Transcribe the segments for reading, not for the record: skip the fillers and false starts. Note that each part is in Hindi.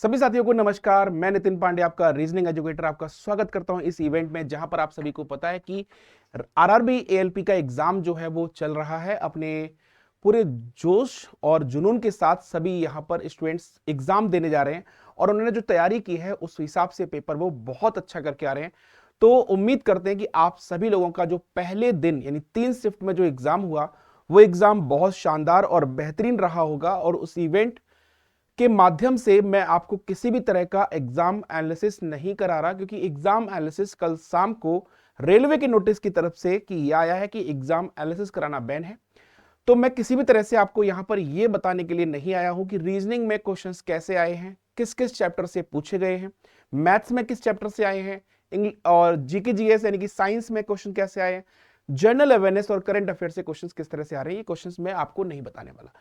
सभी साथियों को नमस्कार। मैं नितिन पांडे, आपका रीजनिंग एजुकेटर, आपका स्वागत करता हूं इस इवेंट में, जहां पर आप सभी को पता है कि आरआरबी एएलपी का एग्जाम जो है वो चल रहा है। अपने पूरे जोश और जुनून के साथ सभी यहां पर स्टूडेंट्स एग्जाम देने जा रहे हैं और उन्होंने जो तैयारी की है उस हिसाब से पेपर वो बहुत अच्छा करके आ रहे हैं। तो उम्मीद करते हैं कि आप सभी लोगों का जो पहले दिन यानी 3 शिफ्ट में जो एग्जाम हुआ वो एग्जाम बहुत शानदार और बेहतरीन रहा होगा। और उस इवेंट के माध्यम से मैं आपको किसी भी तरह का एग्जाम एनालिसिस नहीं करा रहा, क्योंकि एग्जाम एनालिसिस कल शाम को रेलवे के नोटिस की तरफ से कि यह आया है कि एग्जाम एनालिसिस कराना बैन है। तो मैं किसी भी तरह से आपको यहां पर यह बताने के लिए नहीं आया हूं कि रीजनिंग में क्वेश्चंस कैसे आए हैं, किस किस चैप्टर से पूछे गए हैं, मैथ्स में किस चैप्टर से आए हैं, और जीके जीएस यानी कि साइंस में क्वेश्चन कैसे आए हैं, जनरल अवेयरनेस और करंट अफेयर से क्वेश्चंस किस तरह से आ रहे हैं, ये क्वेश्चंस मैं आपको नहीं बताने वाला।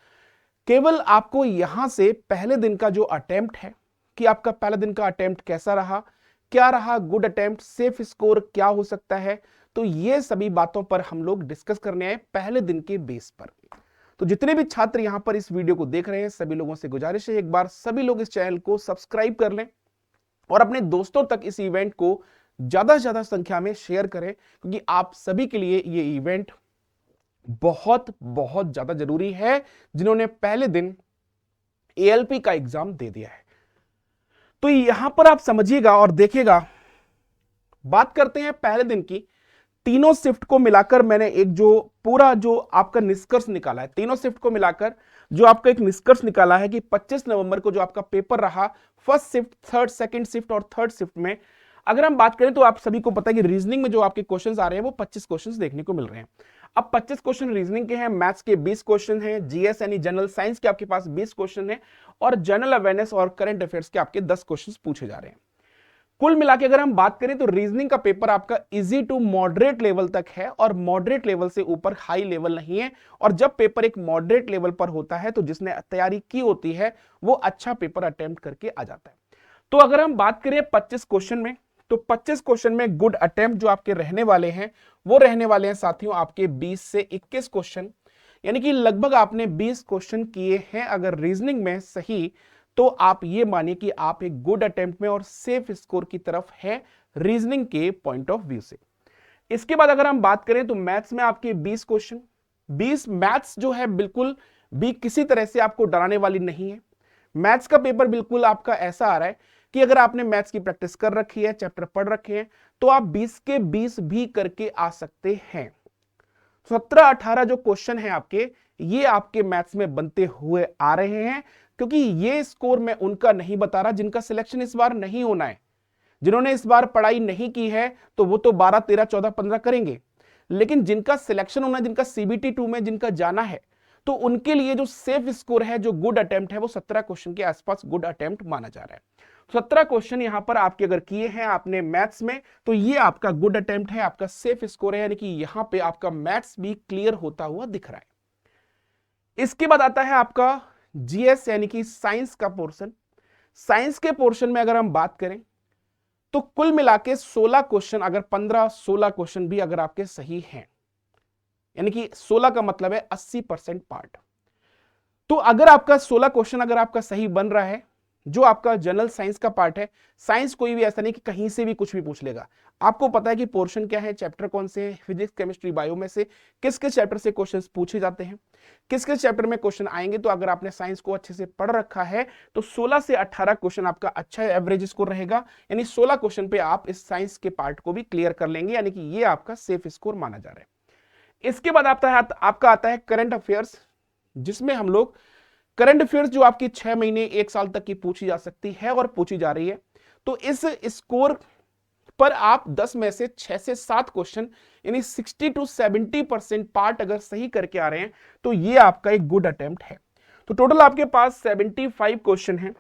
केवल आपको यहां से पहले दिन का जो अटेम्प्ट है कि आपका पहला दिन का अटेम्प्ट कैसा रहा, क्या रहा गुड अटेम्प्ट, सेफ स्कोर क्या हो सकता है, तो ये सभी बातों पर हम लोग डिस्कस करने आए पहले दिन के बेस पर। तो जितने भी छात्र यहां पर इस वीडियो को देख रहे हैं सभी लोगों से गुजारिश है, एक बार सभी लोग इस चैनल को सब्सक्राइब कर लें और अपने दोस्तों तक इस इवेंट को ज्यादा से ज्यादा संख्या में शेयर करें, क्योंकि आप सभी के लिए ये इवेंट बहुत बहुत ज्यादा जरूरी है जिन्होंने पहले दिन एएलपी का एग्जाम दे दिया है। तो यहां पर आप समझिएगा और देखिएगा, बात करते हैं पहले दिन की। तीनों शिफ्ट को मिलाकर मैंने एक जो पूरा जो आपका निष्कर्ष निकाला है, तीनों शिफ्ट को मिलाकर जो आपका एक निष्कर्ष निकाला है कि 25 नवंबर को जो आपका पेपर रहा first shift, third, second shift और थर्ड शिफ्ट में, अगर हम बात करें तो आप सभी को पता है कि रीजनिंग में जो आपके क्वेश्चंस आ रहे हैं वो 25 क्वेश्चंस देखने को मिल रहे हैं। अब 25 क्वेश्चन रीजनिंग के हैं, मैथ्स के 20 क्वेश्चन हैं, जीएस यानी जनरल साइंस के आपके पास 20 क्वेश्चन हैं और जनरल अवेयरनेस और करंट अफेयर्स के आपके 10 क्वेश्चंस पूछे जा रहे हैं। कुल मिला के अगर हम बात करें तो रीजनिंग का पेपर आपका इजी टू मॉडरेट लेवल तक है और मॉडरेट लेवल से ऊपर हाई लेवल नहीं है। और जब पेपर एक मॉडरेट लेवल पर होता है तो जिसने तैयारी की होती है वो अच्छा पेपर अटेम्प्ट करके आ जाता है। तो अगर हम बात करें 25 क्वेश्चन में, तो 25 क्वेश्चन में गुड अटेम्प्ट जो आपके रहने वाले हैं वो रहने वाले हैं साथियों आपके 20 से 21 क्वेश्चन, यानी कि लगभग आपने 20 क्वेश्चन किए हैं अगर रीजनिंग में सही, तो आप ये मानिए कि आप एक गुड अटेम्प्ट में और सेफ स्कोर की तरफ है रीजनिंग के पॉइंट ऑफ व्यू से। इसके बाद अगर हम बात करें तो मैथ्स में आपके 20 क्वेश्चन, 20 मैथ्स जो है बिल्कुल भी किसी तरह से आपको डराने वाली नहीं है। मैथ्स का पेपर बिल्कुल आपका ऐसा आ रहा है कि अगर आपने मैथ्स की प्रैक्टिस कर रखी है, चैप्टर पढ़ रखे हैं, तो आप 20 के 20 भी करके आ सकते हैं। 17-18 जो क्वेश्चन है आपके, ये आपके मैथ्स में बनते हुए आ रहे हैं, क्योंकि ये स्कोर मैं उनका नहीं बता रहा जिनका सिलेक्शन इस बार नहीं होना है। जिन्होंने इस बार पढ़ाई नहीं की है तो वो तो 12, 13, 14, 15 करेंगे, लेकिन जिनका सिलेक्शन होना है, जिनका सीबीटी 2 में जिनका जाना है, तो उनके लिए जो सेफ स्कोर है, जो गुड अटेम्प्ट है, वो 17 क्वेश्चन के आसपास गुड अटेम्प्ट माना जा रहा है। 17 क्वेश्चन यहां पर आपके अगर किए हैं आपने मैथ्स में, तो ये आपका गुड अटेम्प्ट है, आपका सेफ स्कोर है, यानी कि यहां पे आपका मैथ्स भी क्लियर होता हुआ दिख रहा है। इसके बाद आता है आपका जीएस यानी कि साइंस का पोर्शन। साइंस के पोर्शन में अगर हम बात करें तो कुल मिला के 16 क्वेश्चन, अगर 15-16 क्वेश्चन भी अगर आपके सही हैं, यानी कि 16 का मतलब है 80% पार्ट, तो अगर आपका 16 क्वेश्चन अगर आपका सही बन रहा है, जो आपका जनरल साइंस का पार्ट है, साइंस कोई भी ऐसा नहीं कि कहीं से भी कुछ भी पूछ लेगा। आपको पता है कि पोर्शन क्या है, चैप्टर कौन से हैं, फिजिक्स, केमिस्ट्री, बायो में से किस किस चैप्टर से क्वेश्चंस पूछे जाते हैं, किस किस चैप्टर में क्वेश्चन आएंगे। तो अगर आपने साइंस को अच्छे से पढ़ रखा है तो 16 से 18 क्वेश्चन आपका अच्छा एवरेज स्कोर रहेगा, यानी 16 क्वेश्चन पे आप इस साइंस के पार्ट को भी क्लियर कर लेंगे, यानी कि ये आपका सेफ स्कोर माना जा रहा है। इसके बाद आपका आता है करंट अफेयर्स, जिसमें हम लोग करंट अफेयर्स जो आपकी 6 महीने 1 साल तक की पूछी जा सकती है और पूछी जा रही है, तो इस स्कोर पर आप 10 में से 6 से 7 क्वेश्चन यानी 60 to 70% पार्ट अगर सही करके आ रहे हैं तो ये आपका एक गुड अटेम्प्ट है। तो टोटल आपके पास 75 क्वेश्चन है।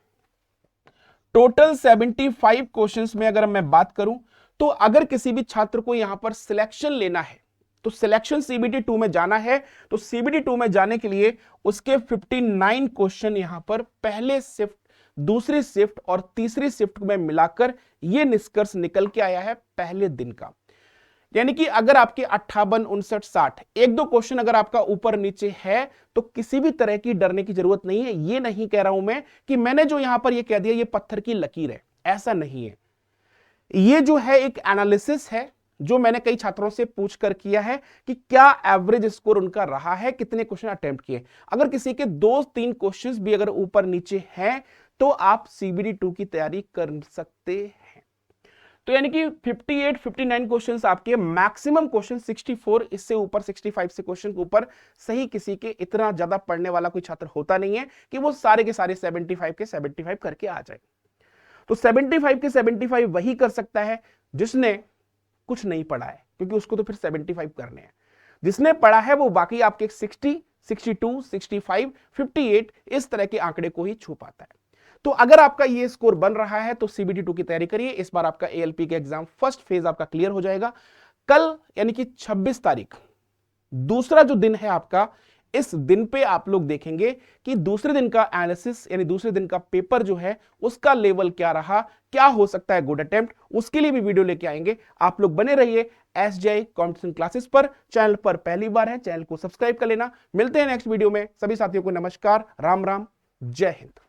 टोटल 75 क्वेश्चंस में अगर मैं बात करूं तो अगर किसी भी छात्र को यहां पर सिलेक्शन लेना है, तो सिलेक्शन सीबीटी 2 में जाना है, तो सीबीटी 2 में जाने के लिए उसके 59 क्वेश्चन यहां पर पहले शिफ्ट, दूसरी शिफ्ट और तीसरी शिफ्ट में मिलाकर यह निष्कर्ष निकल के आया है पहले दिन का। यानी कि अगर आपके 58, 59, 60 एक दो क्वेश्चन अगर आपका ऊपर नीचे है तो किसी भी तरह की डरने की जरूरत नहीं है। ये नहीं कह रहा हूं मैं कि मैंने जो यहां पर ये कह दिया ये पत्थर की लकीर है, ऐसा नहीं है। ये जो है एक एनालिसिस है जो मैंने कई छात्रों से पूछकर किया है कि क्या एवरेज स्कोर उनका रहा है, कितने क्वेश्चन अटेम्प्ट किए। अगर किसी के 2-3 क्वेश्चंस भी अगर ऊपर नीचे हैं तो आप सीबीडी 2 की तैयारी कर सकते हैं। तो यानी कि 58, 59 क्वेश्चंस आपके, मैक्सिमम क्वेश्चन 64, इससे ऊपर 65 से क्वेश्चन के ऊपर सही किसी के इतना ज्यादा पढ़ने वाला कोई छात्र होता नहीं है कि वो सारे के सारे 75 के 75 करके आ जाए। तो 75 के 75 वही कर सकता है जिसने कुछ नहीं पढ़ा है, क्योंकि उसको तो फिर 75 करने हैं। जिसने पढ़ा है वो बाकी आपके 60, 62, 65, 58 इस तरह के आंकड़े को ही छू पाता है। तो अगर आपका ये स्कोर बन रहा है तो सीबीडी 2 की तैयारी करिए। इस बार आपका एएलपी का एग्जाम फर्स्ट फेज आपका क्लियर हो जाएगा। कल यानी कि 26 तारीख दूसरा जो दिन है आपका, इस दिन पे आप लोग देखेंगे कि दूसरे दिन का एनालिसिस यानी दूसरे दिन का पेपर जो है उसका लेवल क्या रहा, क्या हो सकता है गुड अटेम्प्ट, उसके लिए भी वीडियो लेके आएंगे। आप लोग बने रहिए एसजेआई कॉम्पिटिशन क्लासेस पर। चैनल पर पहली बार है, चैनल को सब्सक्राइब कर लेना। मिलते हैं नेक्स्ट वीडियो में। सभी साथियों को नमस्कार, राम राम, जय हिंद।